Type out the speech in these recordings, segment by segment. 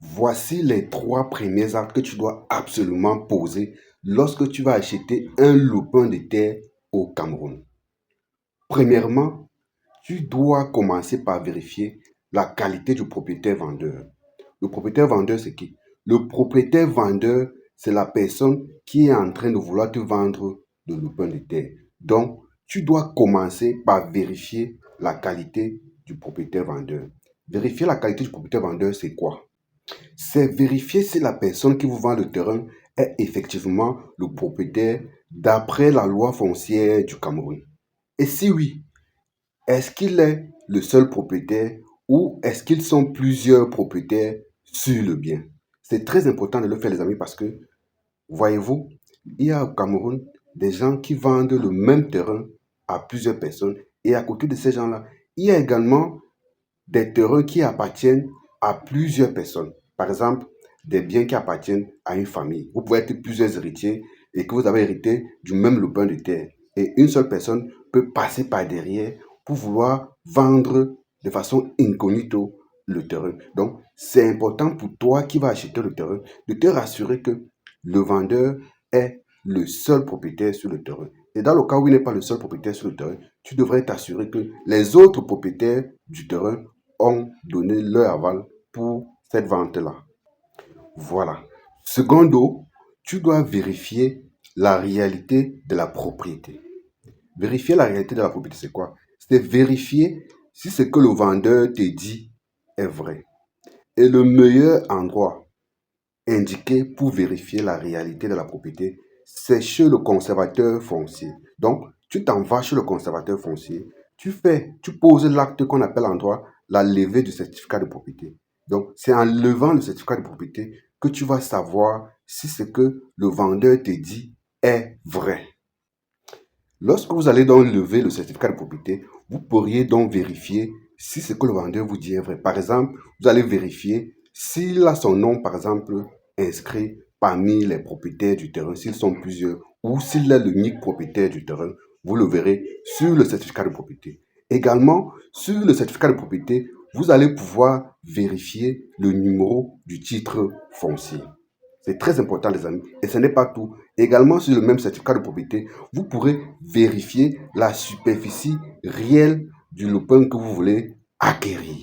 Voici les 3 premiers actes que tu dois absolument poser lorsque tu vas acheter un lopin de terre au Cameroun. Premièrement, tu dois commencer par vérifier la qualité du propriétaire vendeur. Le propriétaire vendeur, c'est qui? Le propriétaire vendeur, c'est la personne qui est en train de vouloir te vendre le lopin de terre. Donc, tu dois commencer par vérifier la qualité du propriétaire vendeur. Vérifier la qualité du propriétaire vendeur, c'est quoi? C'est vérifier si la personne qui vous vend le terrain est effectivement le propriétaire d'après la loi foncière du Cameroun. Et si oui, est-ce qu'il est le seul propriétaire ou est-ce qu'ils sont plusieurs propriétaires sur le bien? C'est très important de le faire, les amis, parce que, voyez-vous, il y a au Cameroun des gens qui vendent le même terrain à plusieurs personnes. Et à côté de ces gens-là, il y a également des terrains qui appartiennent à plusieurs personnes. Par exemple, des biens qui appartiennent à une famille. Vous pouvez être plusieurs héritiers et que vous avez hérité du même lopin de terre. Et une seule personne peut passer par derrière pour vouloir vendre de façon incognito le terrain. Donc, c'est important pour toi qui vas acheter le terrain de te rassurer que le vendeur est le seul propriétaire sur le terrain. Et dans le cas où il n'est pas le seul propriétaire sur le terrain, tu devrais t'assurer que les autres propriétaires du terrain ont donné leur aval pour cette vente-là. Voilà. Secondo, tu dois vérifier la réalité de la propriété. Vérifier la réalité de la propriété, c'est quoi? C'est vérifier si ce que le vendeur te dit est vrai. Et le meilleur endroit indiqué pour vérifier la réalité de la propriété, c'est chez le conservateur foncier. Donc, tu t'en vas chez le conservateur foncier, tu poses l'acte qu'on appelle en droit la levée du certificat de propriété. Donc, c'est en levant le certificat de propriété que tu vas savoir si ce que le vendeur te dit est vrai. Lorsque vous allez donc lever le certificat de propriété, vous pourriez donc vérifier si ce que le vendeur vous dit est vrai. Par exemple, vous allez vérifier s'il a son nom, par exemple, inscrit parmi les propriétaires du terrain, s'ils sont plusieurs, ou s'il est l'unique propriétaire du terrain. Vous le verrez sur le certificat de propriété. Également, sur le certificat de propriété, vous allez pouvoir vérifier le numéro du titre foncier. C'est très important, les amis. Et ce n'est pas tout. Également, sur le même certificat de propriété, vous pourrez vérifier la superficie réelle du lopin que vous voulez acquérir.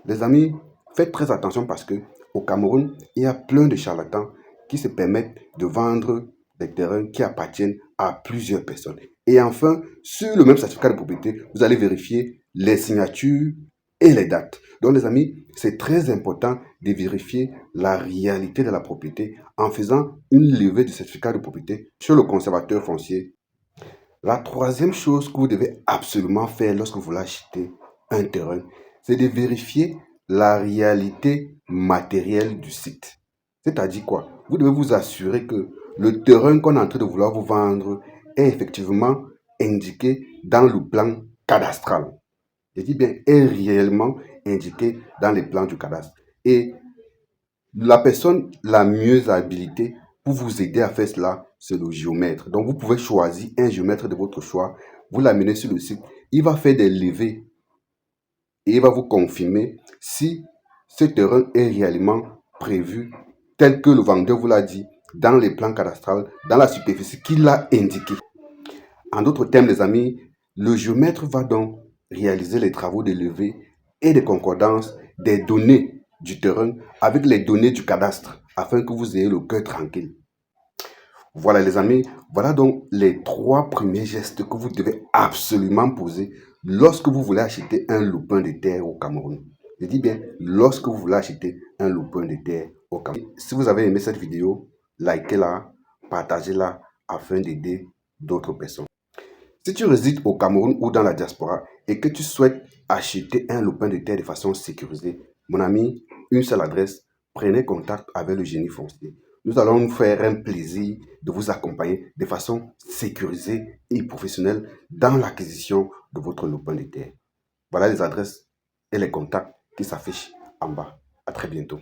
Les amis, faites très attention parce que au Cameroun, il y a plein de charlatans qui se permettent de vendre des terrains qui appartiennent à plusieurs personnes. Et enfin, sur le même certificat de propriété, vous allez vérifier les signatures et les dates. Donc les amis, c'est très important de vérifier la réalité de la propriété en faisant une levée du certificat de propriété chez le conservateur foncier. La troisième chose que vous devez absolument faire lorsque vous voulez acheter un terrain, c'est de vérifier la réalité matérielle du site. C'est-à-dire quoi? Vous devez vous assurer que le terrain qu'on est en train de vouloir vous vendre est effectivement indiqué dans le plan cadastral. Je dis bien est réellement indiqué dans les plans du cadastre. Et la personne la mieux habilitée pour vous aider à faire cela, c'est le géomètre. Donc, vous pouvez choisir un géomètre de votre choix, vous l'amenez sur le site, il va faire des levées et il va vous confirmer si ce terrain est réellement prévu tel que le vendeur vous l'a dit dans les plans cadastrales, dans la superficie qu'il a indiqué. En d'autres termes, les amis, le géomètre va donc réaliser les travaux de levée et de concordance des données du terrain avec les données du cadastre afin que vous ayez le cœur tranquille. Voilà les amis, voilà donc les 3 premiers gestes que vous devez absolument poser lorsque vous voulez acheter un lopin de terre au Cameroun. Je dis bien lorsque vous voulez acheter un lopin de terre au Cameroun. Si vous avez aimé cette vidéo, likez-la, partagez-la afin d'aider d'autres personnes. Si tu résides au Cameroun ou dans la diaspora et que tu souhaites acheter un lopin de terre de façon sécurisée, mon ami, une seule adresse, prenez contact avec le génie foncier. Nous allons nous faire un plaisir de vous accompagner de façon sécurisée et professionnelle dans l'acquisition de votre lopin de terre. Voilà les adresses et les contacts qui s'affichent en bas. À très bientôt.